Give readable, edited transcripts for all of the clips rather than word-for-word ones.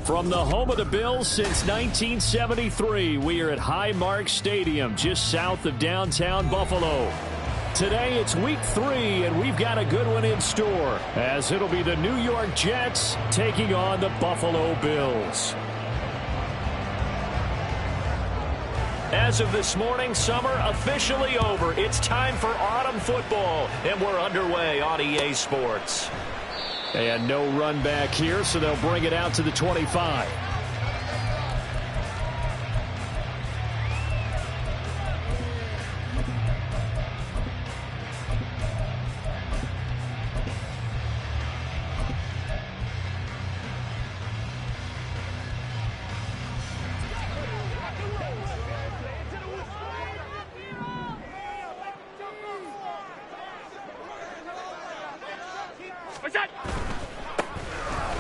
From the home of the Bills since 1973, we are at Highmark Stadium, just south of downtown Buffalo. Today it's week 3, and we've got a good one in store, as it'll be the New York Jets taking on the Buffalo Bills. As of this morning, summer officially over. It's time for autumn football, and we're underway on EA Sports. And no run back here, so they'll bring it out to the 25.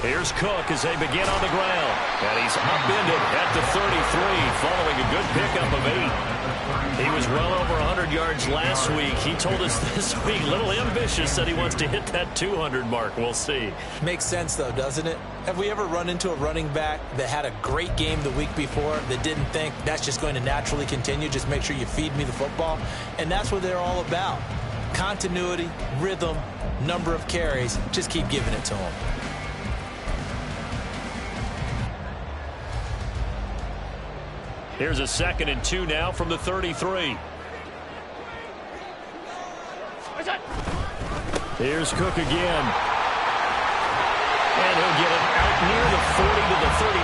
Here's Cook as they begin on the ground. And he's upended at the 33 following a good pickup of 8. He was well over 100 yards last week. He told us this week, a little ambitious, said he wants to hit that 200 mark. We'll see. Makes sense, though, doesn't it? Have we ever run into a running back that had a great game the week before that didn't think that's just going to naturally continue? Just make sure you feed me the football. And that's what they're all about. Continuity, rhythm, number of carries. Just keep giving it to them. Here's a 2nd and 2 now from the 33. Here's Cook again. And he'll get it out near the 40 to the 39.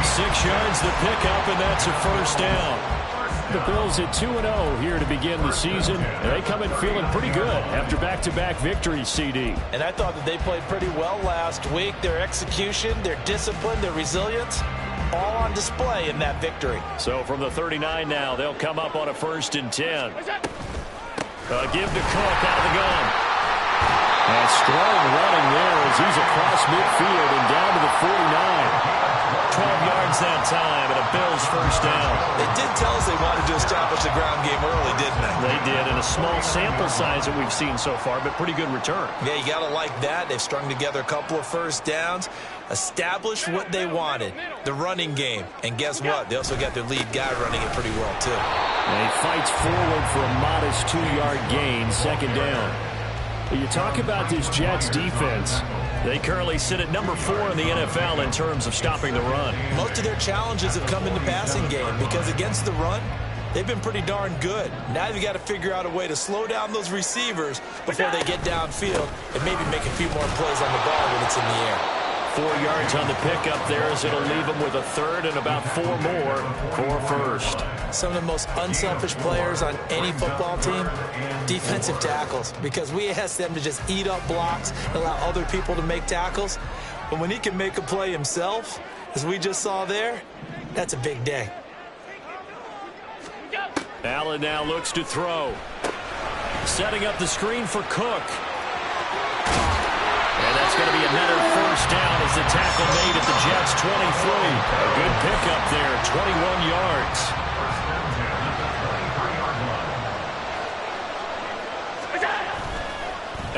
6 yards the pickup, and that's a first down. The Bills at 2-0 here to begin the season. And they come in feeling pretty good after back-to-back victories, CD. And I thought that they played pretty well last week. Their execution, their discipline, their resilience, all on display in that victory. So from the 39 now, they'll come up on a 1st and 10. Give to Cook out of the gun. And strong running there as he's across midfield and down to the 49. 12 yards that time, and a Bills first down. They did tell us they wanted to establish the ground game early, didn't they? They did, in a small sample size that we've seen so far, but pretty good return. Yeah, you got to like that. They've strung together a couple of first downs, established what they wanted, the running game. And guess what? They also got their lead guy running it pretty well, too. And he fights forward for a modest 2-yard gain, 2nd down. You talk about this Jets defense. They currently sit at number 4 in the NFL in terms of stopping the run. Most of their challenges have come in the passing game because against the run, they've been pretty darn good. Now you've got to figure out a way to slow down those receivers before they get downfield and maybe make a few more plays on the ball when it's in the air. 4 yards on the pickup there as it'll leave them with a 3rd and about 4 more for first. Some of the most unselfish players on any football team, defensive tackles, because we ask them to just eat up blocks and allow other people to make tackles. But when he can make a play himself, as we just saw there, that's a big day. Allen now looks to throw. Setting up the screen for Cook. And that's going to be another first down as the tackle made at the Jets' 23. A good pickup there, 21 yards.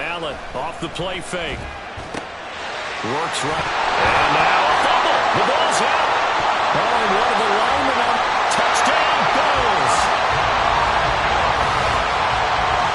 Allen off the play fake. Works right. And now a fumble. The ball's out. Oh, and one of the linemen on touchdown Bills.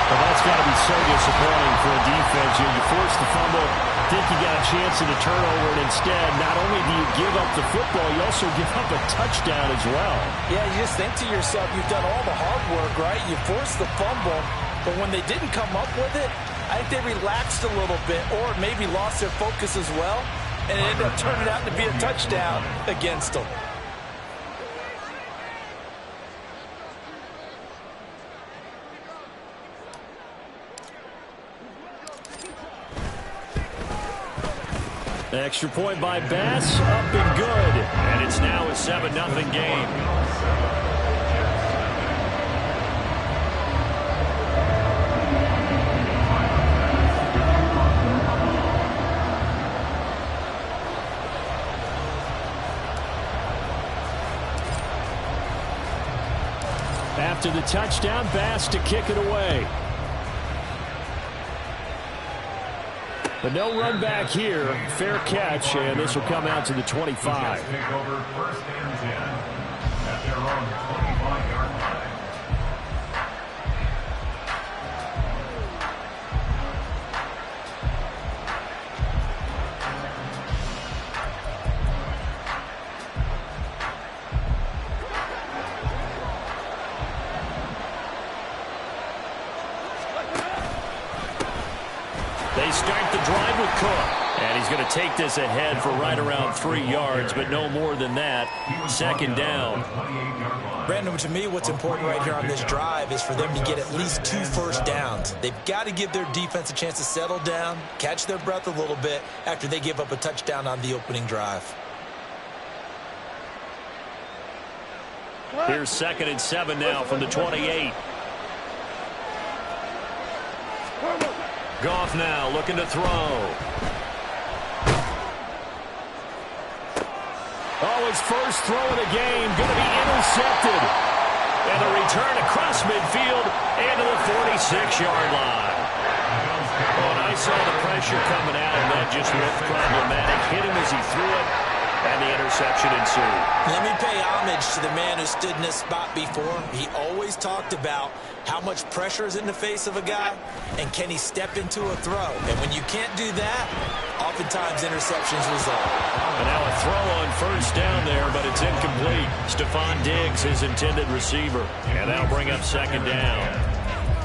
Well, that's got to be so disappointing for a defense. You force the fumble, think you got a chance at a turnover, and instead, not only do you give up the football, you also give up a touchdown as well. Yeah, you just think to yourself, you've done all the hard work, right? You forced the fumble, but when they didn't come up with it, I think they relaxed a little bit or maybe lost their focus as well, and it ended up turning out to be a touchdown against them. Extra point by Bass, up and good. And it's now a 7-0 game. After the touchdown, Bass to kick it away. But no run back here. Fair catch, and this will come out to the 25. Take over first and 10 at their own 25-yard line. They start the drive with Cook. And he's going to take this ahead for right around 3 yards, but no more than that. Second down. Brandon, to me, what's important right here on this drive is for them to get at least 2 first downs. They've got to give their defense a chance to settle down, catch their breath a little bit after they give up a touchdown on the opening drive. Here's 2nd and 7 now from the 28. Goff now looking to throw. Oh, his first throw of the game going to be intercepted. And the return across midfield and to the 46-yard line. Oh, and I saw the pressure coming at him. That just looked problematic. Hit him as he threw it, and the interception ensued. Let me pay homage to the man who stood in this spot before. He always talked about how much pressure is in the face of a guy, and can he step into a throw? And when you can't do that, oftentimes interceptions result. And now a throw on first down there, but it's incomplete. Stephon Diggs, his intended receiver. And that'll bring up 2nd down.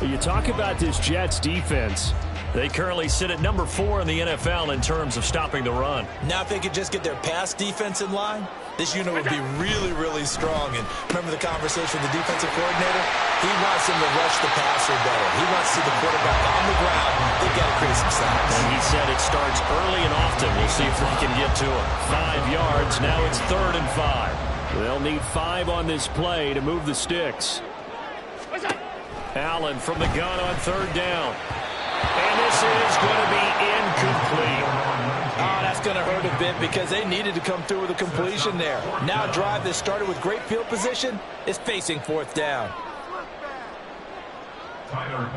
You talk about this Jets defense. They currently sit at number 4 in the NFL in terms of stopping the run. Now if they could just get their pass defense in line, this unit would be really, really strong. And remember the conversation with the defensive coordinator? He wants them to rush the passer better. He wants to see the quarterback on the ground. They've got to create some sacks. And he said it starts early and often. We'll see if they can get to him. 5 yards. Now it's 3rd and 5. They'll need 5 on this play to move the sticks. Allen from the gun on 3rd down. And this is going to be incomplete. Oh, that's going to hurt a bit because they needed to come through with a completion there. Now a drive that started with great field position is facing 4th down.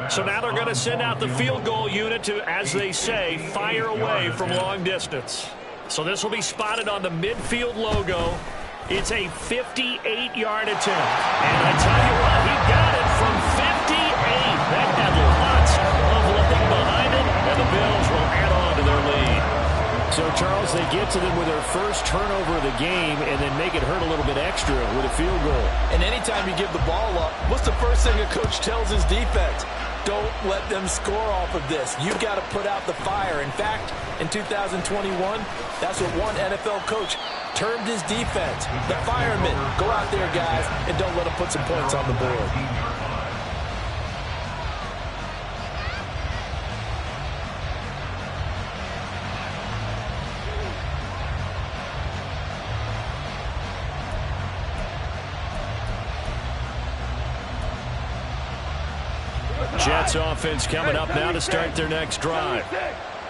So now they're going to send out the field goal unit to, as they say, fire away from long distance. So this will be spotted on the midfield logo. It's a 58-yard attempt. And I tell you what, he got it from 58. That had lots of looking behind it, and the Bills will add on to their lead. So, Charles, they get to them with their first turnover of the game and then make it hurt a little bit extra with a field goal. And anytime you give the ball up, what's the first thing a coach tells his defense? Don't let them score off of this. You've got to put out the fire. In fact, in 2021, that's what one NFL coach termed his defense. The firemen. Go out there, guys, and don't let them put some points on the board. Jets offense coming up now to start their next drive.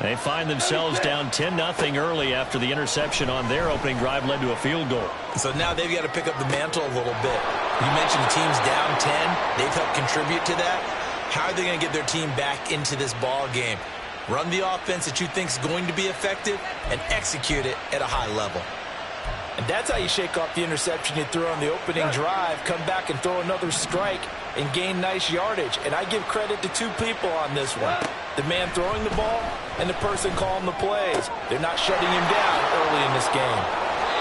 They find themselves down 10-0 early after the interception on their opening drive led to a field goal. So now they've got to pick up the mantle a little bit. You mentioned the team's down 10. They've helped contribute to that. How are they going to get their team back into this ball game? Run the offense that you think is going to be effective and execute it at a high level. And that's how you shake off the interception you threw on the opening drive, come back and throw another strike and gain nice yardage. And I give credit to 2 people on this one. The man throwing the ball and the person calling the plays. They're not shutting him down early in this game.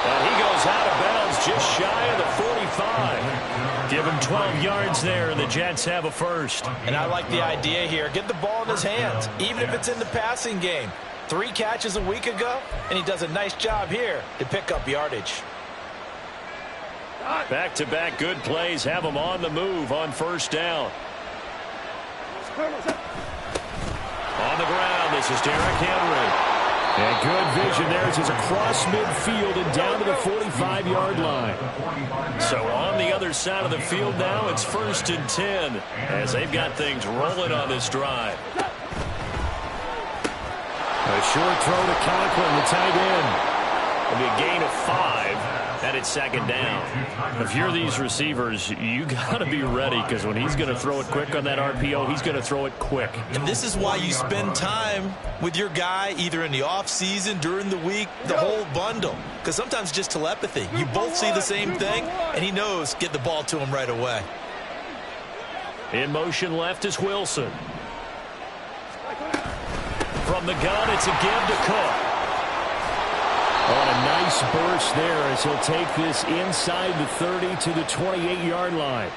And he goes out of bounds just shy of the 45. Give him 12 yards there, and the Jets have a first. And I like the idea here. Get the ball in his hands, even if it's in the passing game. 3 catches a week ago, and he does a nice job here to pick up yardage. Back-to-back good plays have him on the move on first down. On the ground, this is Derrick Henry. And good vision there as he's across midfield and down to the 45-yard line. So on the other side of the field now, it's 1st and 10 as they've got things rolling on this drive. A short throw to Conklin, the tight end. It'll be a gain of 5. And it's second down. If you're these receivers, you got to be ready, because when he's going to throw it quick on that RPO, he's going to throw it quick. And this is why you spend time with your guy, either in the offseason, during the week, the whole bundle. Because sometimes just telepathy. You both see the same thing, and he knows get the ball to him right away. In motion left is Wilson. From the gun, it's a give to Cook. On a nice burst there as he'll take this inside the 30 to the 28-yard line.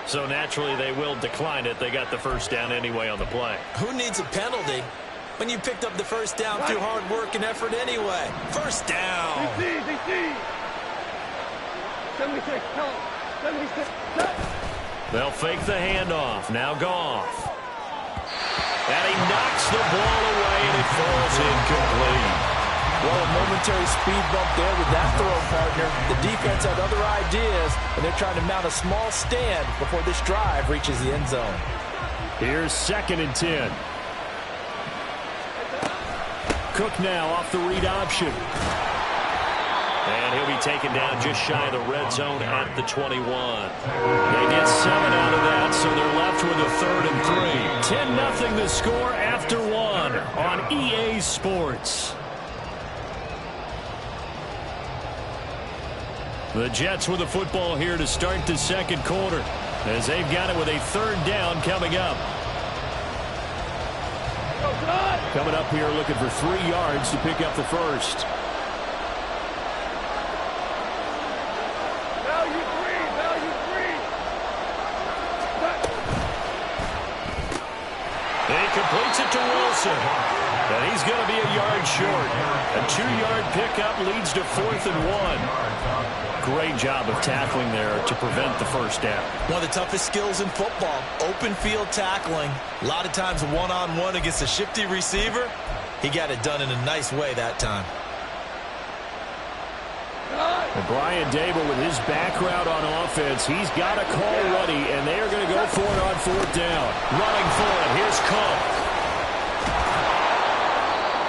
So naturally they will decline it. They got the first down anyway on the play. Who needs a penalty when you picked up the first down through hard work and effort anyway? First down. 76, 76. They'll fake the handoff. Now Goff. And he knocks the ball away, and it falls incomplete. Well, a momentary speed bump there with that throw, partner. The defense had other ideas, and they're trying to mount a small stand before this drive reaches the end zone. Here's 2nd and 10. Cook now off the read option. And he'll be taken down just shy of the red zone at the 21. They get 7 out of that, so they're left with a 3rd and 3. 10-0 the score after 1 on EA Sports. The Jets with the football here to start the second quarter, as they've got it with a 3rd down coming up. Coming up here looking for 3 yards to pick up the first. He completes it to Wilson. And he's going to be a yard short. A 2-yard pickup leads to 4th and 1. Great job of tackling there to prevent the first down. One of the toughest skills in football, open field tackling. A lot of times one-on-one against a shifty receiver. He got it done in a nice way that time. And Brian Dable with his background on offense, he's got a call ready, and they are going to go for it on 4th down. Running for it, here's Cook.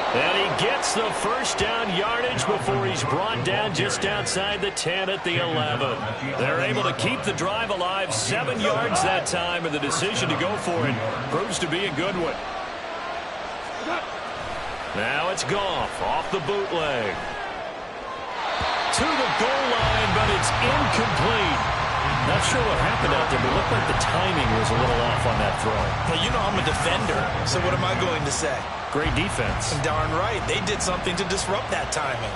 And he gets the first down yardage before he's brought down just outside the 10 at the 11. They're able to keep the drive alive, 7 yards that time, and the decision to go for it proves to be a good one. Now it's Goff off the bootleg. To the goal line, but it's incomplete. Not sure what happened out there, but it looked like the timing was a little off on that throw. Well, you know I'm a defender, so what am I going to say? Great defense. Darn right. They did something to disrupt that timing.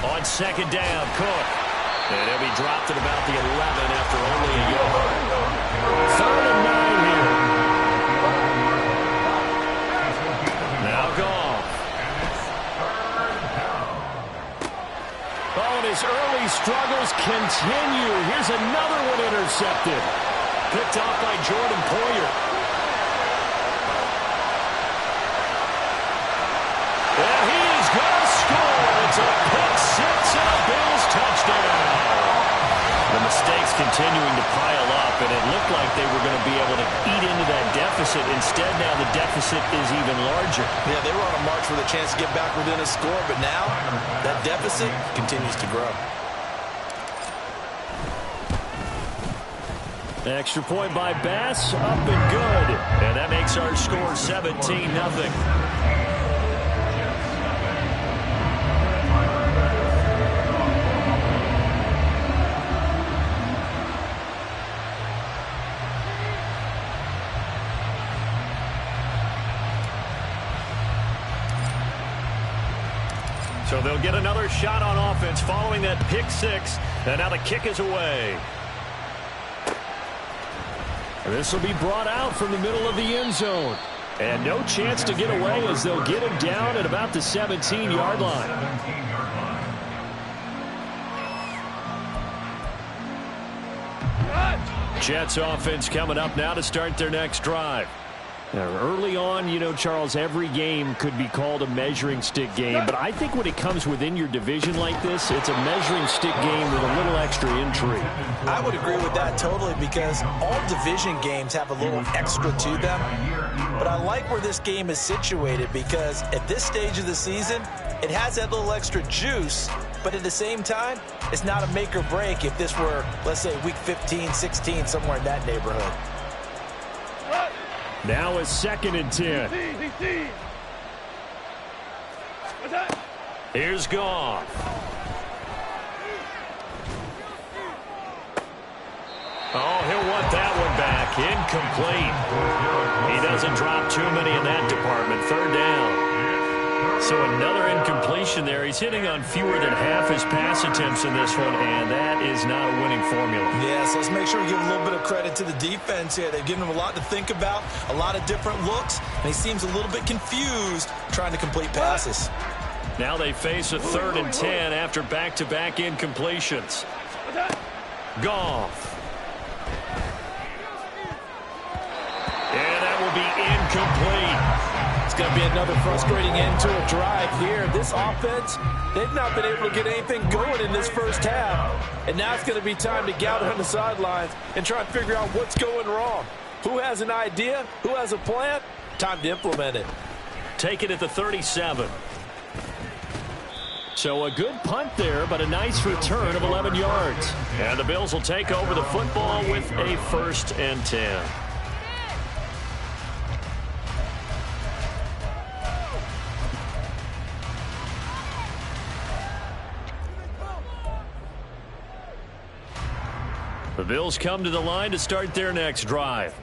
On 2nd down, Cook. And he'll be dropped at about the 11 after only a yard. 3rd and 9 here. Now Goff. Oh, and his early struggles continue. Here's another one intercepted. Picked off by Jordan Poyer. And he is going to score. It's a pick 6 and a Bills touchdown. The mistakes continuing to pile up, and it looked like they were going to be able to eat into that deficit. Instead, now the deficit is even larger. Yeah, they were on a march with a chance to get back within a score, but now that deficit continues to grow. Extra point by Bass, up and good. And that makes our score 17-0. So they'll get another shot on offense following that pick 6. And now the kick is away. This will be brought out from the middle of the end zone. And no chance to get away as they'll get him down at about the 17-yard line. Jets offense coming up now to start their next drive. Early on, you know, Charles, every game could be called a measuring stick game. But I think when it comes within your division like this, it's a measuring stick game with a little extra intrigue. I would agree with that totally because all division games have a little extra to them. But I like where this game is situated because at this stage of the season, it has that little extra juice. But at the same time, it's not a make or break if this were, let's say, week 15, 16, somewhere in that neighborhood. Now it's 2nd and 10. Here's Goff. Oh, he'll want that one back. Incomplete. He doesn't drop too many in that department. 3rd down. So another incompletion there. He's hitting on fewer than half his pass attempts in this one, and that is not a winning formula. Yeah, so let's make sure we give a little bit of credit to the defense here. They've given him a lot to think about, a lot of different looks, and he seems a little bit confused trying to complete passes. Now they face a 3rd and 10 after back-to-back incompletions. Goff. And that will be incomplete. It's going to be another frustrating end to a drive here. This offense, they've not been able to get anything going in this first half. And now it's going to be time to gather on the sidelines and try and figure out what's going wrong. Who has an idea? Who has a plan? Time to implement it. Take it at the 37. So a good punt there, but a nice return of 11 yards. And the Bills will take over the football with a 1st and 10. The Bills come to the line to start their next drive.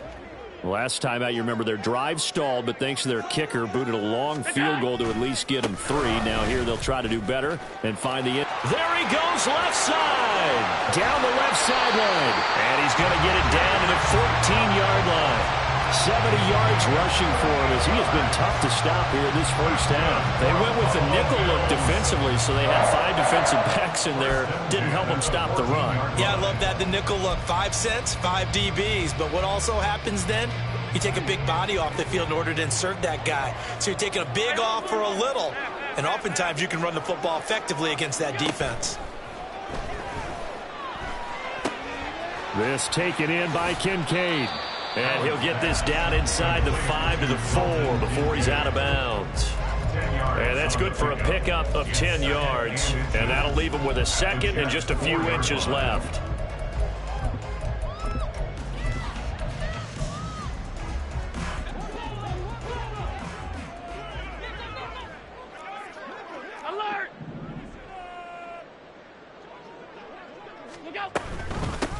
Last time out, you remember their drive stalled, but thanks to their kicker, booted a long field goal to at least get them 3. Now here they'll try to do better and find the end. There he goes, left side. Down the left sideline. And he's going to get it down to the 14-yard line. 70 yards rushing for him as he has been tough to stop here this first half. They went with the nickel look defensively, so they had 5 defensive backs in there. Didn't help them stop the run. Yeah, I love that, the nickel look. 5 cents, 5 DBs. But what also happens then, you take a big body off the field in order to insert that guy. So you're taking a big off for a little. And oftentimes you can run the football effectively against that defense. This taken in by Kincaid. And he'll get this down inside the 5 to the 4 before he's out of bounds. And that's good for a pickup of 10 yards. And that'll leave him with a 2nd and just a few inches left. Alert! Look out!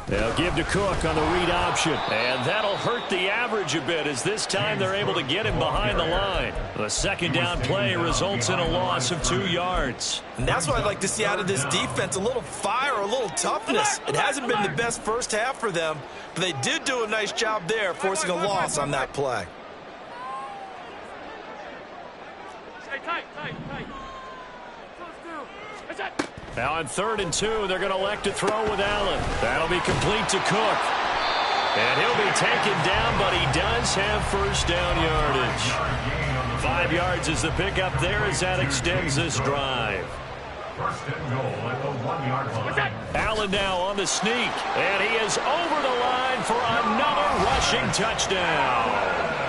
They'll give to Cook on the read option. And that'll hurt the average a bit as this time they're able to get him behind the line. The 2nd down play results in a loss of 2 yards. And that's what I'd like to see out of this defense, a little fire, a little toughness. It hasn't been the best first half for them, but they did do a nice job there, forcing a loss on that play. Stay tight. That's it. Now on 3rd and 2, they're going to elect to throw with Allen. That'll be complete to Cook. And he'll be taken down, but he does have 1st down yardage. 5 yards is the pickup there as that extends this drive. 1st and goal at the 1-yard line. Allen now on the sneak, and he is over the line for another rushing touchdown.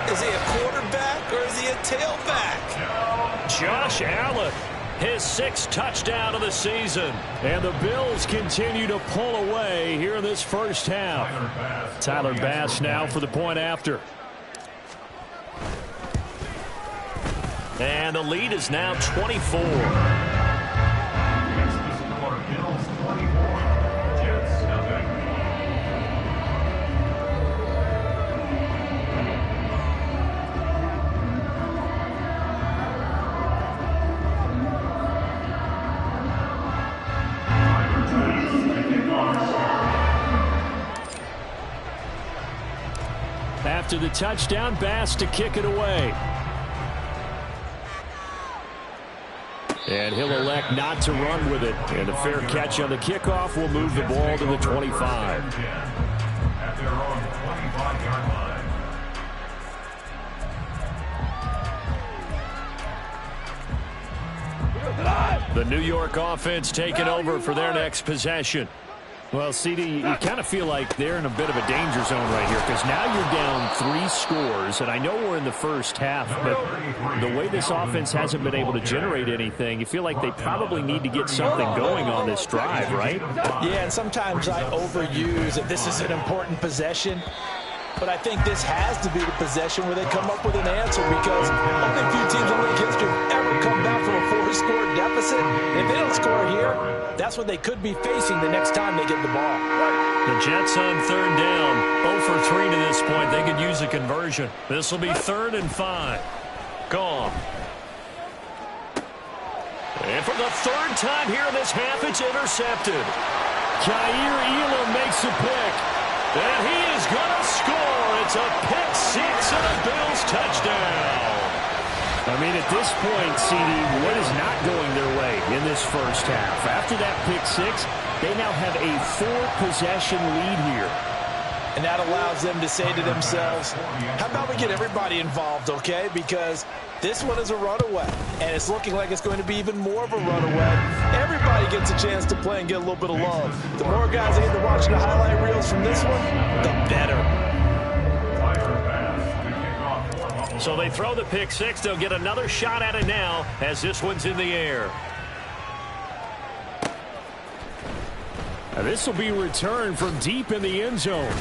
Is he a quarterback or is he a tailback? Josh Allen, his 6th touchdown of the season. And the Bills continue to pull away here in this first half. Tyler Bass now for the point after. And the lead is now 24. Bills 24, Jets nothing. After the touchdown, Bass to kick it away. And he'll elect not to run with it. And a fair catch on the kickoff will move the ball to the 25. At their own 25-yard line. The New York offense taking over for their next possession. Well, CD, you kind of feel like they're in a bit of a danger zone right here because now you're down 3 scores, and I know we're in the first half, but the way this offense hasn't been able to generate anything, you feel like they probably need to get something going on this drive, right? Yeah, and sometimes I overuse that this is an important possession. But I think this has to be the possession where they come up with an answer because only a few teams in league history have ever come back from a 4-score deficit. If they don't score here, that's what they could be facing the next time they get the ball. The Jets on 3rd down, 0 for 3 to this point. They could use a conversion. This will be 3rd and 5. Gone. And for the 3rd time here in this half, it's intercepted. Kaiir Elam makes a pick. And he is going to score. It's a pick 6 and a Bills touchdown. I mean, at this point, CD, what is not going their way in this first half? After that pick 6, they now have a 4-possession lead here. And that allows them to say to themselves, how about we get everybody involved, okay? Because this one is a runaway, and it's looking like it's going to be even more of a runaway. Everybody gets a chance to play and get a little bit of love. The more guys that get to watch the highlight reels from this one, the better. So they throw the pick 6. They'll get another shot at it now as this one's in the air. Now this will be returned from deep in the end zone.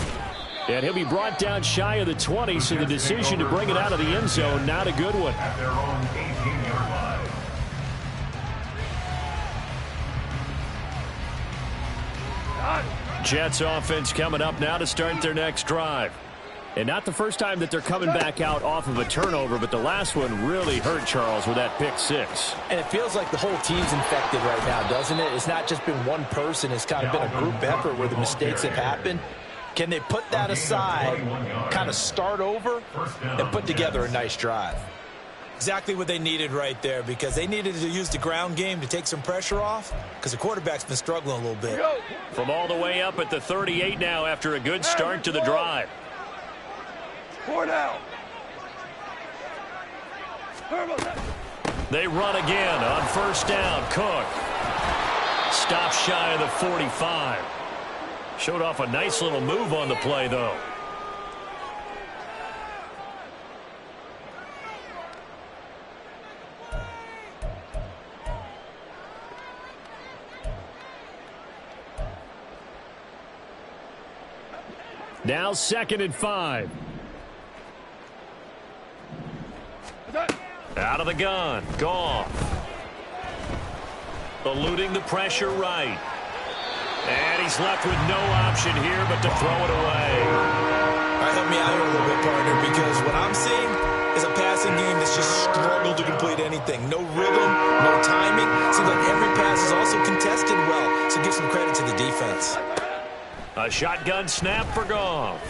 And he'll be brought down shy of the 20, so the decision to bring it out of the end zone, not a good one. At their own 18-yard line. Jets offense coming up now to start their next drive. And not the first time that they're coming back out off of a turnover, but the last one really hurt Charles with that pick 6. And it feels like the whole team's infected right now, doesn't it? It's not just been one person. It's kind of been a group effort where the mistakes have happened. Can they put that aside, kind of start over, and put together a nice drive? Exactly what they needed right there, because they needed to use the ground game to take some pressure off, because the quarterback's been struggling a little bit. From all the way up at the 38 now after a good start to the drive. 4 down. They run again on 1st down. Cook stops shy of the 45. Showed off a nice little move on the play, though. Now 2nd and 5. Out of the gun. Goff. Eluding the pressure right. And he's left with no option here but to throw it away. All right, help me out here a little bit, partner, because what I'm seeing is a passing game that's just struggled to complete anything. No rhythm, no timing. Seems like every pass is also contested well, so give some credit to the defense. A shotgun snap for Goff.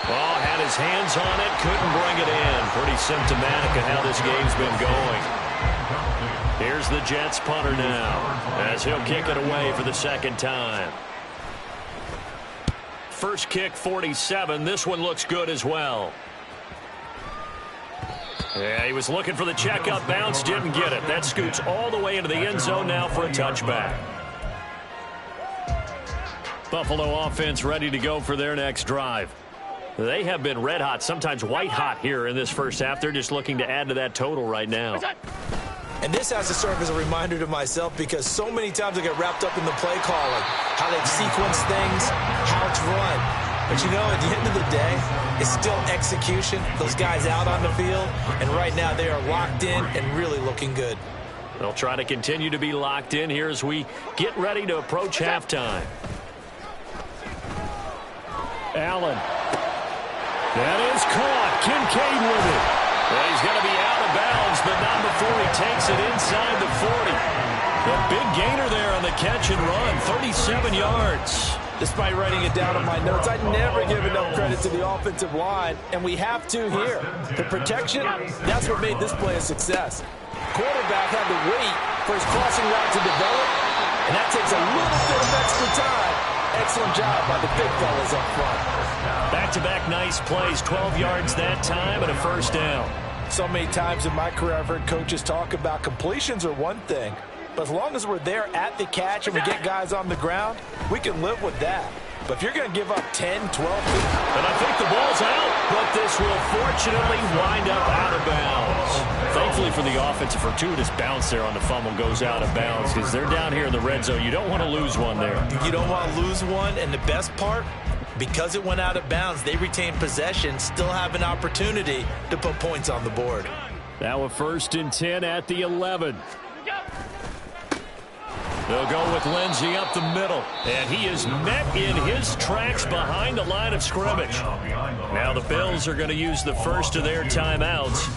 Ball had his hands on it, couldn't bring it in. Pretty symptomatic of how this game's been going. Here's the Jets punter now as he'll kick it away for the 2nd time. First kick 47. This one looks good as well. Yeah, he was looking for the checkup bounce, didn't get it. That scoots all the way into the end zone now for a touchback. Buffalo offense ready to go for their next drive. They have been red hot, sometimes white hot here in this first half. They're just looking to add to that total right now. And this has to serve as a reminder to myself because so many times I get wrapped up in the play calling, how they sequence things, how it's run. But, you know, at the end of the day, it's still execution. Those guys out on the field, and right now they are locked in and really looking good. They'll try to continue to be locked in here as we get ready to approach halftime. Allen. That is caught. Kincaid with it. Well, he's going to be out of bounds, but not before he takes it inside the 40. A big gainer there on the catch and run, 37 yards. Despite writing it down on my notes, I never give enough credit to the offensive line, and we have to here. The protection, that's what made this play a success. Quarterback had to wait for his crossing route to develop, and that takes a little bit of extra time. Excellent job by the big fellas up front. Back-to-back nice plays, 12 yards that time and a 1st down. So many times in my career I've heard coaches talk about completions are one thing, but as long as we're there at the catch and we get guys on the ground, we can live with that. But if you're going to give up 10, 12... And I think the ball's out, but this will fortunately wind up out of bounds. Thankfully for the offense, a fortuitous bounce there on the fumble goes out of bounds because they're down here in the red zone. You don't want to lose one there. You don't want to lose one, and the best part, because it went out of bounds, they retain possession, still have an opportunity to put points on the board. Now a 1st and 10 at the 11. They'll go with Lindsey up the middle, and he is met in his tracks behind the line of scrimmage. Now the Bills are going to use the first of their timeouts,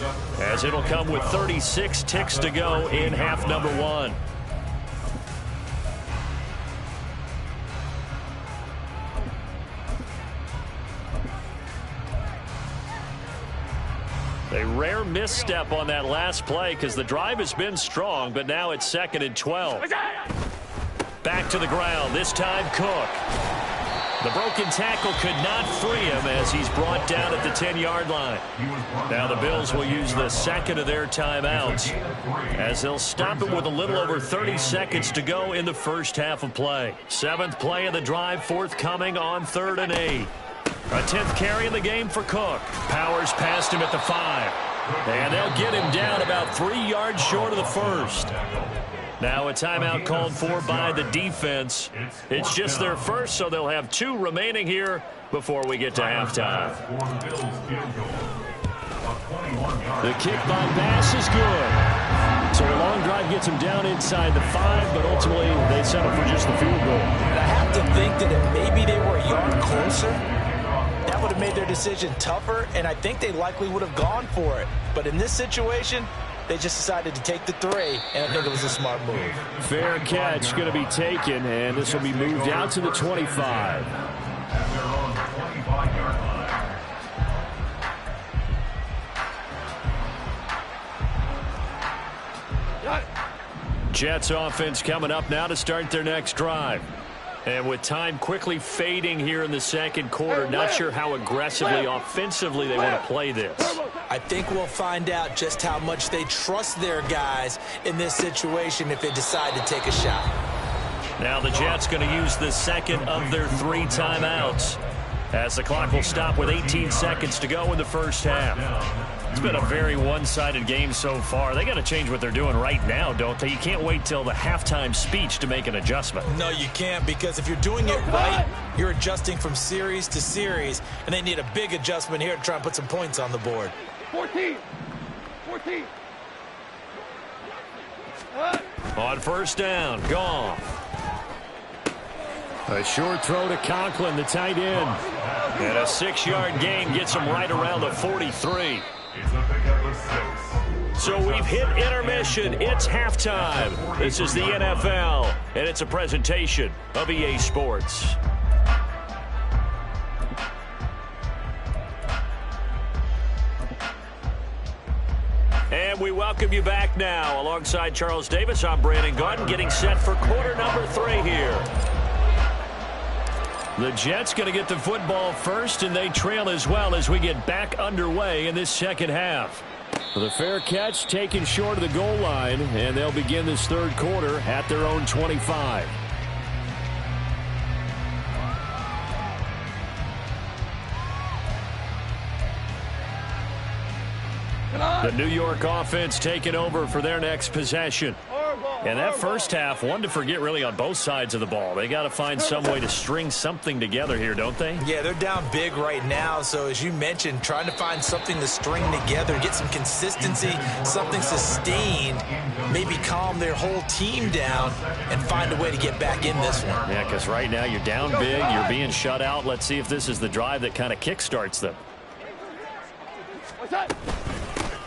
as it'll come with 36 ticks to go in half number 1. A rare misstep on that last play because the drive has been strong, but now it's 2nd and 12. Back to the ground, this time Cook. The broken tackle could not free him as he's brought down at the 10-yard line. Now the Bills will use the second of their timeouts as they'll stop it with a little over 30 seconds to go in the first half of play. 7th play of the drive forthcoming on 3rd and 8. A 10th carry in the game for Cook. Powers past him at the 5. And they'll get him down about 3 yards short of the first. Now a timeout called for by the defense. It's just their first, so they'll have 2 remaining here before we get to halftime. The kick by Bass is good. So a long drive gets them down inside the 5, but ultimately they settle for just the field goal. And I have to think that if maybe they were a yard closer, that would have made their decision tougher, and I think they likely would have gone for it. But in this situation, they just decided to take the 3, and I think it was a smart move. Fair catch going to be taken, and this will be moved out to the 25. Jets offense coming up now to start their next drive. And with time quickly fading here in the second quarter, not sure how aggressively, offensively they want to play this. I think we'll find out just how much they trust their guys in this situation if they decide to take a shot. Now the Jets going to use the second of their 3 timeouts as the clock will stop with 18 seconds to go in the first half. It's been a very one-sided game so far. They got to change what they're doing right now, don't they? You can't wait till the halftime speech to make an adjustment. No, you can't, because if you're doing it right, you're adjusting from series to series, and they need a big adjustment here to try and put some points on the board. 14. On first down, Goff. A short throw to Conklin, the tight end. And a 6-yard gain gets him right around the 43. So we've hit intermission. It's halftime. This is the NFL, and it's a presentation of EA Sports. And we welcome you back now. Alongside Charles Davis, I'm Brandon Gaudin, getting set for quarter number 3 here. The Jets going to get the football first, and they trail as well as we get back underway in this second half. The fair catch taken short of the goal line, and they'll begin this third quarter at their own 25. The New York offense taking over for their next possession. And that first half, one to forget really on both sides of the ball. They got to find some way to string something together here, don't they? Yeah, they're down big right now. So as you mentioned, trying to find something to string together, get some consistency, something sustained, maybe calm their whole team down and find a way to get back in this one. Yeah, because right now you're down big, you're being shut out. Let's see if this is the drive that kind of kickstarts them.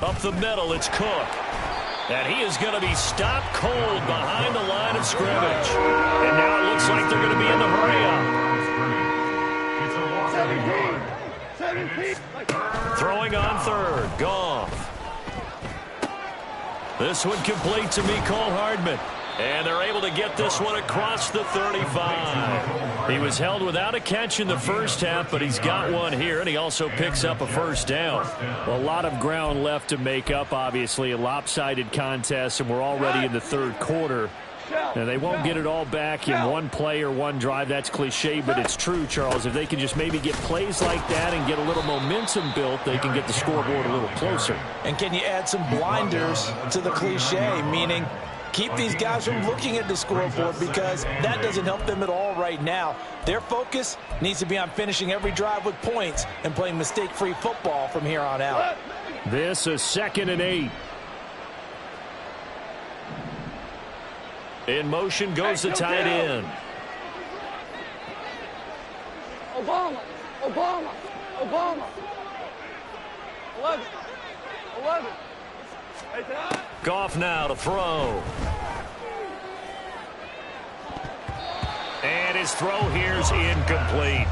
Up the middle, it's Cook. And he is going to be stopped cold behind the line of scrimmage. And now it looks like they're going to be in the hurry-up. Throwing on third, Goff. This one complete to Mecole Hardman. And they're able to get this one across the 35. He was held without a catch in the first half, but he's got one here, and he also picks up a first down. Well, a lot of ground left to make up, obviously. A lopsided contest, and we're already in the third quarter. And they won't get it all back in one play or one drive. That's cliche, but it's true, Charles. If they can just maybe get plays like that and get a little momentum built, they can get the scoreboard a little closer. And can you add some blinders to the cliche, meaning keep these guys from looking at the scoreboard, because that doesn't help them at all right now. Their focus needs to be on finishing every drive with points and playing mistake-free football from here on out. This is 2nd and 8. In motion goes the tight end. Obama. 11. Goff now to throw. And his throw here's incomplete.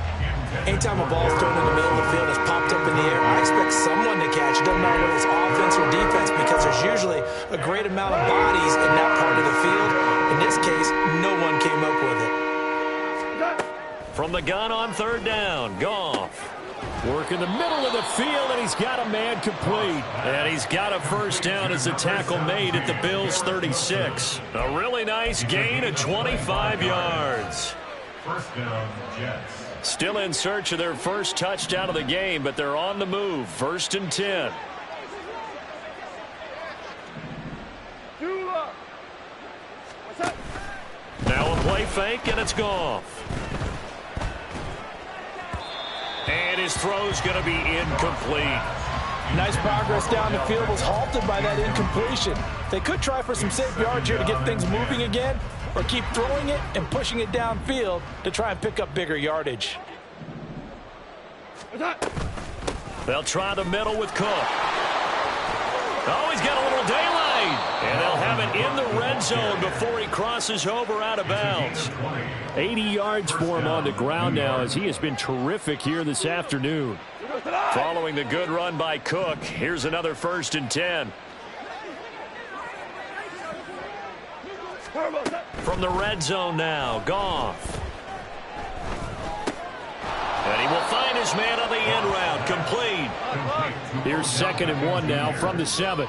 Anytime a ball's thrown in the middle of the field, it's popped up in the air, I expect someone to catch it. Doesn't matter whether it's offense or defense, because there's usually a great amount of bodies in that part of the field. In this case, no one came up with it. From the gun on 3rd down, Goff. Work in the middle of the field, and he's got a man complete. And he's got a first down as the tackle made at the Bills' 36. A really nice gain of 25 yards. First down, Jets. Still in search of their first touchdown of the game, but they're on the move. 1st and 10. Now a play fake, and it's Goff. And his throw's going to be incomplete. Nice progress down the field, was halted by that incompletion. They could try for some safe yards here to get things moving again, or keep throwing it and pushing it downfield to try and pick up bigger yardage. They'll try the middle with Cook. Oh, he's got a little daylight. And they'll have it in the red zone before he crosses over out of bounds. 80 yards for him on the ground now, as he has been terrific here this afternoon. Following the good run by Cook, here's another 1st and 10. From the red zone now, Goff. And he will find his man on the end route, complete. Here's 2nd and 1 now from the 7.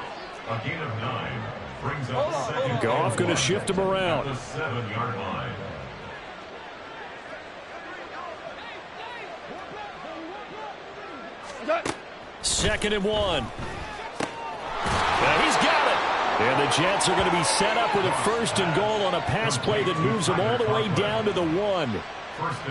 A gain of 9 brings up 2nd. Goff going to shift him around. The 7-yard line. Second and 1. He's got it. And the Jets are going to be set up with a 1st and goal on a pass play that moves them all the way down to the 1.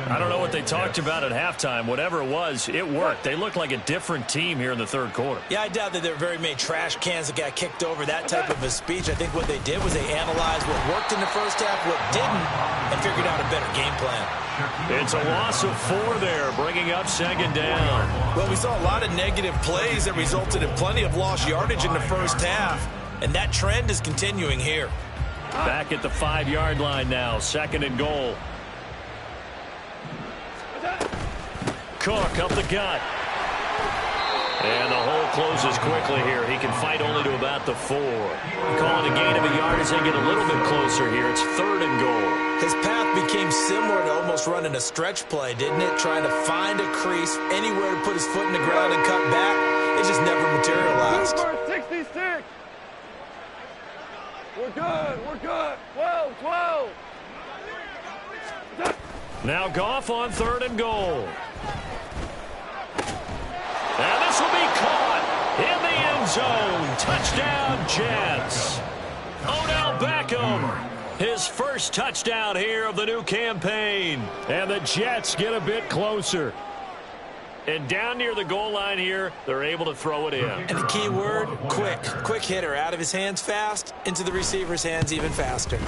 I don't know what they talked about at halftime. Whatever it was, it worked. They looked like a different team here in the 3rd quarter. Yeah, I doubt that there were very many trash cans that got kicked over, that type of a speech. I think what they did was they analyzed what worked in the first half, what didn't, and figured out a better game plan. It's a loss of 4 there, bringing up 2nd down. Well, we saw a lot of negative plays that resulted in plenty of lost yardage in the first half, and that trend is continuing here. Back at the 5-yard line now, 2nd and goal. Cook up the gut. And the hole closes quickly here. He can fight only to about the 4. Calling a gain of a yard as they get a little bit closer here. It's 3rd and goal. His path became similar to almost running a stretch play, didn't it? Trying to find a crease, anywhere to put his foot in the ground and cut back. It just never materialized. Number 66. We're good. 12. Now Goff on 3rd and goal. And this will be caught in the end zone. Touchdown, Jets. Odell Beckham, his first touchdown here of the new campaign. And the Jets get a bit closer. And down near the goal line here, they're able to throw it in. And the key word, quick. Quick hitter, out of his hands fast, into the receiver's hands even faster.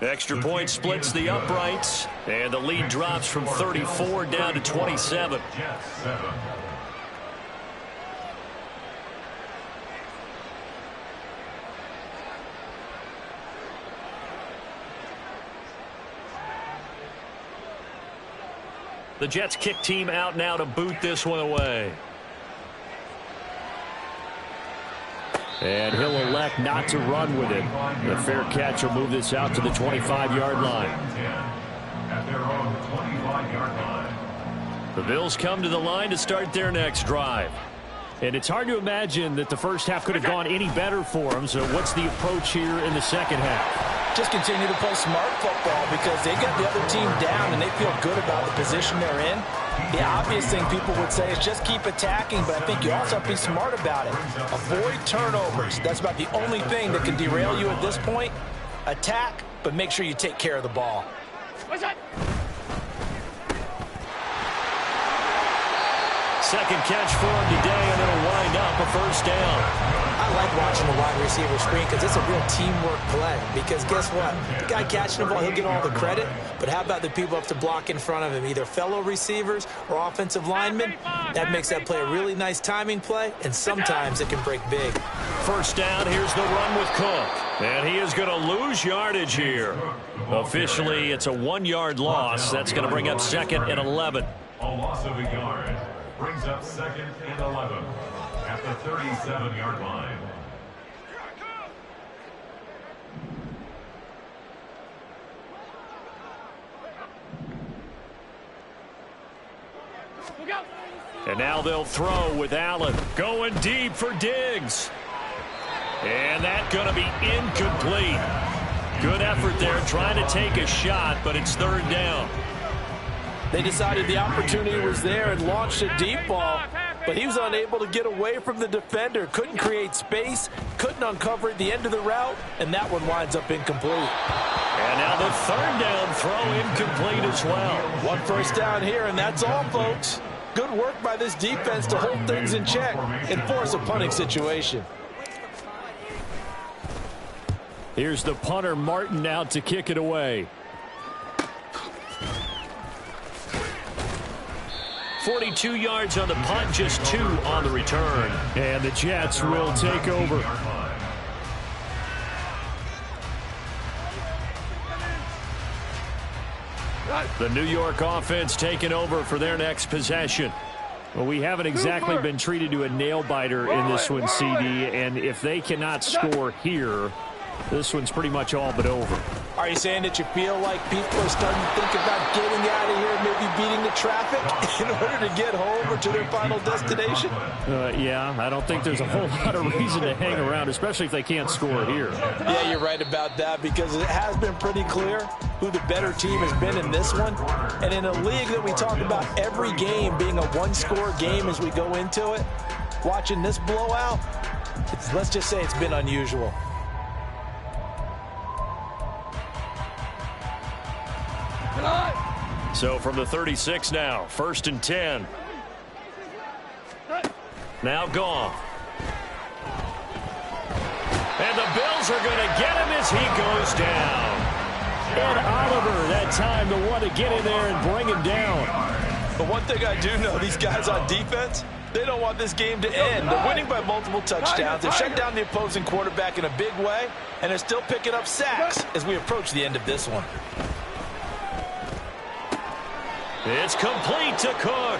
Extra point splits the uprights, and the lead drops from 34 down to 27. Jets 7. The Jets kick team out now to boot this one away. And he'll elect not to run with it. The fair catch will move this out to the 25-yard line. At their own 25-yard line. The Bills come to the line to start their next drive. And it's hard to imagine that the first half could have gone any better for them. So what's the approach here in the second half? Just continue to play smart football because they got the other team down and they feel good about the position they're in. The obvious thing people would say is just keep attacking, but I think you also have to be smart about it. Avoid turnovers. That's about the only thing that can derail you at this point. Attack, but make sure you take care of the ball. Second catch for him today, and it'll wind up a first down. I like watching the wide receiver screen because it's a real teamwork play. Because guess what? The guy catching the ball, he'll get all the credit. But how about the people up to block in front of him, either fellow receivers or offensive linemen? That makes that play a really nice timing play, and sometimes it can break big. First down, here's the run with Cook. And he is going to lose yardage here. Officially, it's a 1-yard loss. That's going to bring up 2nd and 11. A loss of a yard brings up 2nd and 11 at the 37-yard line. And now they'll throw with Allen going deep for Diggs. And that's going to be incomplete. Good effort there trying to take a shot, but it's 3rd down. They decided the opportunity was there and launched a deep ball, but he was unable to get away from the defender. Couldn't create space, couldn't uncover at the end of the route, and that one winds up incomplete. And now the 3rd down throw incomplete as well. 1 first down here, and that's all, folks. Good work by this defense to hold things in check and force a punting situation. Here's the punter, Martin, out to kick it away. 42 yards on the punt, just 2 on the return. And the Jets will take over. The New York offense taking over for their next possession. Well, we haven't exactly been treated to a nail-biter in this one, CD. And if they cannot score here, this one's pretty much all but over. Are you saying that you feel like people are starting to think about getting out of here, maybe beating the traffic in order to get home or to their final destination? Yeah, I don't think there's a whole lot of reason to hang around, especially if they can't score here. Yeah, you're right about that because it has been pretty clear who the better team has been in this one. And in a league that we talk about every game being a one-score game as we go into it, watching this blowout, let's just say it's been unusual. So from the 36 now, 1st and 10. Now Goff. And the Bills are going to get him as he goes down. And Oliver, that time, the one to get in there and bring him down. But one thing I do know, these guys on defense, they don't want this game to end. They're winning by multiple touchdowns. They've shut down the opposing quarterback in a big way, and they're still picking up sacks as we approach the end of this one. It's complete to Cook.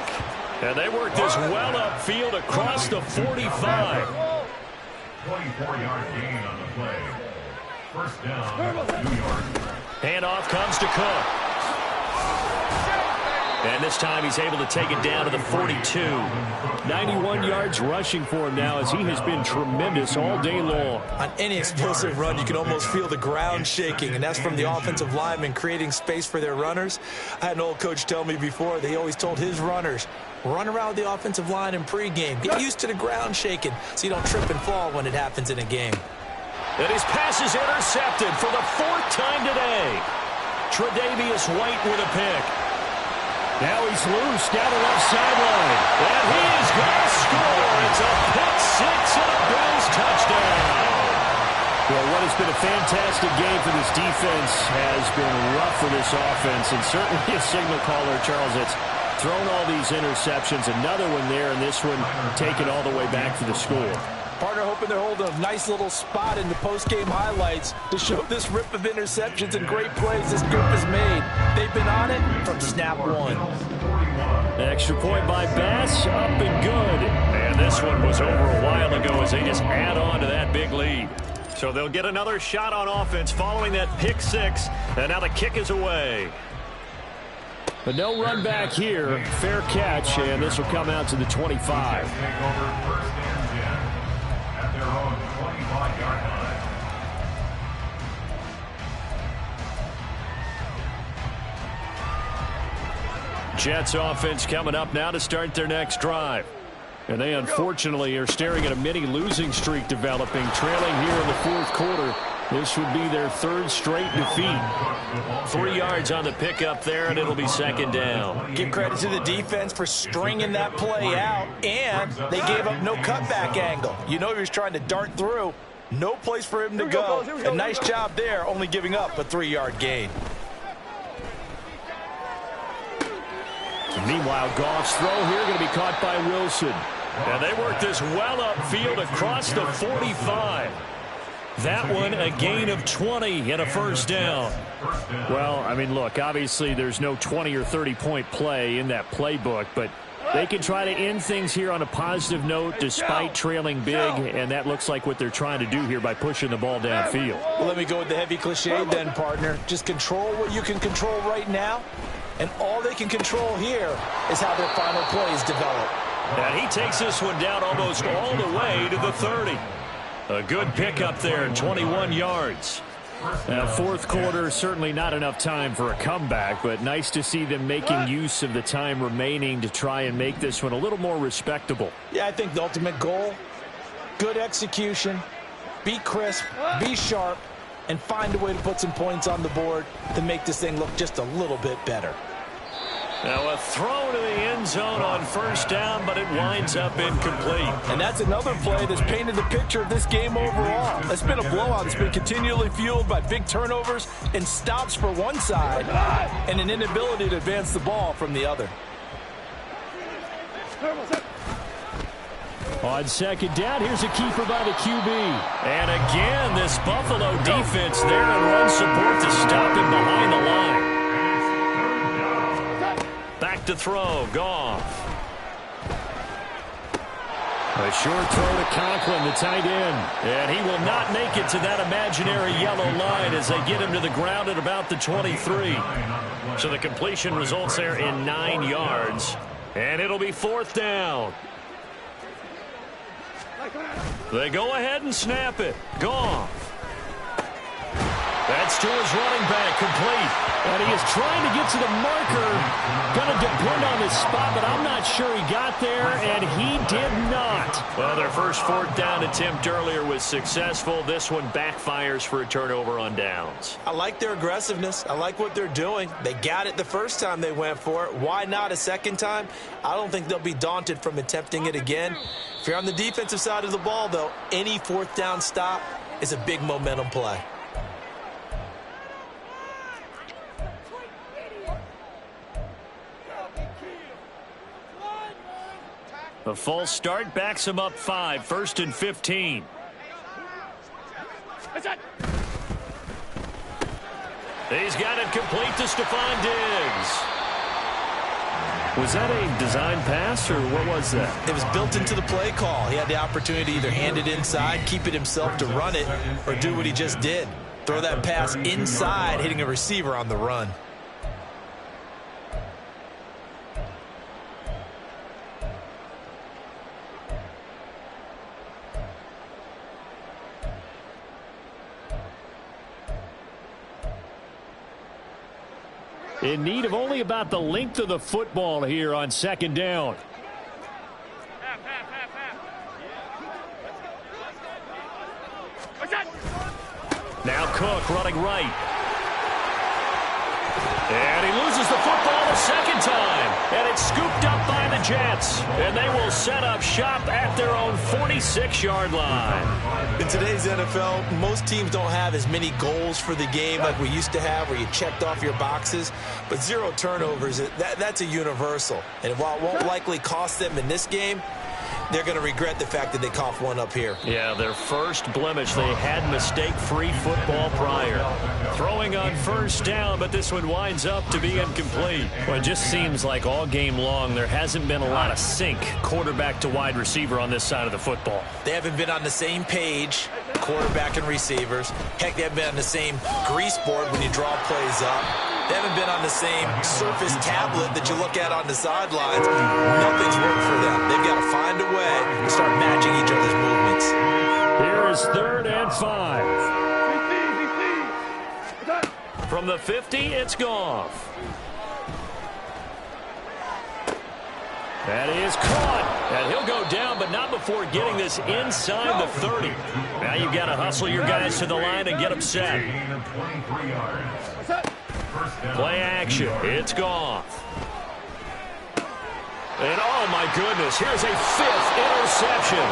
And they work this well upfield across the 45. 24-yard gain on the play. First down, New York. Handoff comes to Cook. And this time he's able to take it down to the 42. 91 yards rushing for him now as he has been tremendous all day long. On any explosive run, you can almost feel the ground shaking, and that's from the offensive linemen creating space for their runners. I had an old coach tell me before, they always told his runners, run around the offensive line in pregame. Get used to the ground shaking so you don't trip and fall when it happens in a game. And his pass is intercepted for the 4th time today. Tre'Davious White with a pick. Now he's loose down the left sideline. And he is going to score. It's a pick six and a Bills touchdown. Well, what has been a fantastic game for this defense has been rough for this offense. And certainly a signal caller, Charles, that's thrown all these interceptions. Another one there, and this one taken all the way back for the score. Partner hoping they're holding a nice little spot in the post-game highlights to show this rip of interceptions and great plays this group has made. They've been on it from snap one. Extra point by Bass, up and good. And this one was over a while ago as they just add on to that big lead. So they'll get another shot on offense following that pick six. And now the kick is away. But no run back here. Fair catch, and this will come out to the 25. Take over first and 10 at their own 25-yard line. Jets offense coming up now to start their next drive. And they unfortunately are staring at a mini losing streak developing, trailing here in the fourth quarter. This would be their third straight defeat. 3 yards on the pickup there, and it'll be second down. Give credit to the defense for stringing that play out, and they gave up no cutback angle. You know he was trying to dart through. No place for him to go. A nice job there, only giving up a 3-yard gain. Meanwhile, Goff's throw here going to be caught by Wilson. And they work this well upfield across the 45. That one a gain of 20 and a first down. Well, I mean, look, obviously there's no 20 or 30-point play in that playbook, but they can try to end things here on a positive note despite trailing big, and that looks like what they're trying to do here by pushing the ball downfield. Well, let me go with the heavy cliche then, partner. Just control what you can control right now, and all they can control here is how their final plays develop. And he takes this one down almost all the way to the 30. A good pickup there, 21 yards. Now, fourth quarter, certainly not enough time for a comeback, but nice to see them making use of the time remaining to try and make this one a little more respectable. Yeah, I think the ultimate goal, good execution, be crisp, be sharp, and find a way to put some points on the board to make this thing look just a little bit better. Now a throw to the end zone on first down, but it winds up incomplete. And that's another play that's painted the picture of this game overall. It's been a blowout. It's been continually fueled by big turnovers and stops for one side and an inability to advance the ball from the other. On second down, here's a keeper by the QB. And again, this Buffalo defense there and run support to stop him behind the line. Back to throw, Goff. A short throw to Conklin, the tight end. And he will not make it to that imaginary yellow line as they get him to the ground at about the 23. So the completion results there in 9 yards. And it'll be fourth down. They go ahead and snap it. Goff. That's to his running back, complete. And he is trying to get to the marker. Going to depend on his spot, but I'm not sure he got there, and he did not. Well, their first fourth down attempt earlier was successful. This one backfires for a turnover on downs. I like their aggressiveness. I like what they're doing. They got it the first time they went for it. Why not a second time? I don't think they'll be daunted from attempting it again. If you're on the defensive side of the ball, though, any fourth down stop is a big momentum play. A false start backs him up 5, first and 15. He's got it complete to Stephon Diggs. Was that a design pass, or what was that? It was built into the play call. He had the opportunity to either hand it inside, keep it himself to run it, or do what he just did. Throw that pass inside, hitting a receiver on the run. In need of only about the length of the football here on second down. Now Cook running right. And he loses the football the second time. And it's scooped up by the Jets. And they will set up shop at their own 46-yard line. In today's NFL, most teams don't have as many goals for the game like we used to have, where you checked off your boxes. But 0 turnovers, that's a universal. And while it won't likely cost them in this game, they're going to regret the fact that they coughed one up here. Yeah, their first blemish. They had mistake-free football prior. Throwing on first down, but this one winds up to be incomplete. Well, it just seems like all game long there hasn't been a lot of sync quarterback to wide receiver on this side of the football. They haven't been on the same page, quarterback and receivers. Heck, they haven't been on the same grease board when you draw plays up. They haven't been on the same Surface tablet that you look at on the sidelines. Nothing's worked for them. They've got to find a way to start matching each other's movements. Here is 3rd and 5. From the 50, it's Goff. That is caught. And he'll go down, but not before getting this inside the 30. Now you've got to hustle your guys to the line and get them set. Play action. It's Goff. And oh my goodness, here's a 5th interception.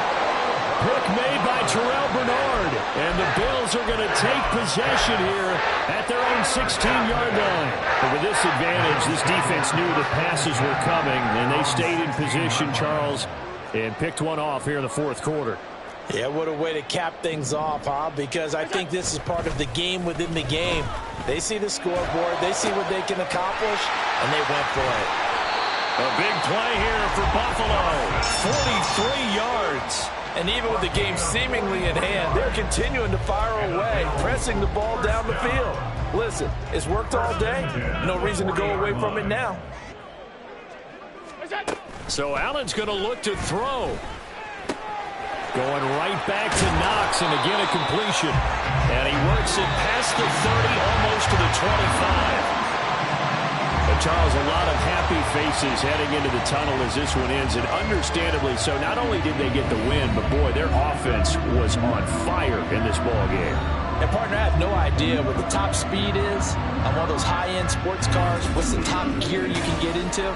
Pick made by Terrell Bernard. And the Bills are going to take possession here at their own 16-yard line. But with this advantage, this defense knew the passes were coming, and they stayed in position, Charles, and picked one off here in the 4th quarter. Yeah, what a way to cap things off, huh? Because I think this is part of the game within the game. They see the scoreboard, they see what they can accomplish, and they went for it. A big play here for Buffalo. 43 yards. And even with the game seemingly in hand, they're continuing to fire away, pressing the ball down the field. Listen, it's worked all day. No reason to go away from it now. So Allen's going to look to throw. Going right back to Knox, and again a completion. And he works it past the 30, almost to the 25. But Charles, a lot of happy faces heading into the tunnel as this one ends, and understandably so. Not only did they get the win, but boy, their offense was on fire in this ball game. And partner, I have no idea what the top speed is on one of those high-end sports cars. What's the top gear you can get into?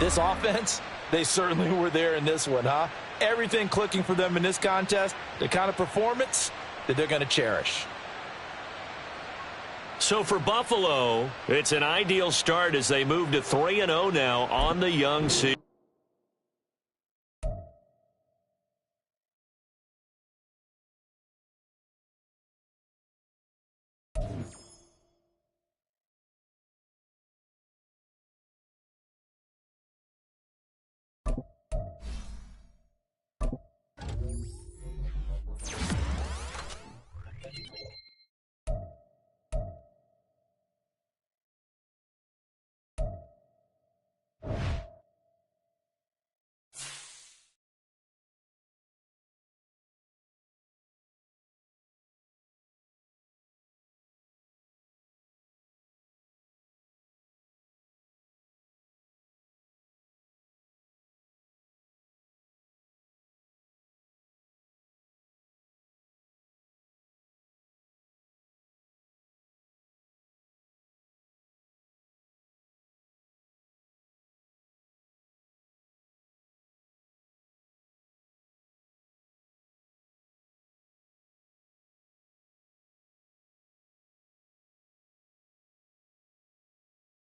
This offense, they certainly were there in this one, huh? Everything clicking for them in this contest, the kind of performance that they're going to cherish. So for Buffalo, it's an ideal start as they move to 3-0 now on the young season.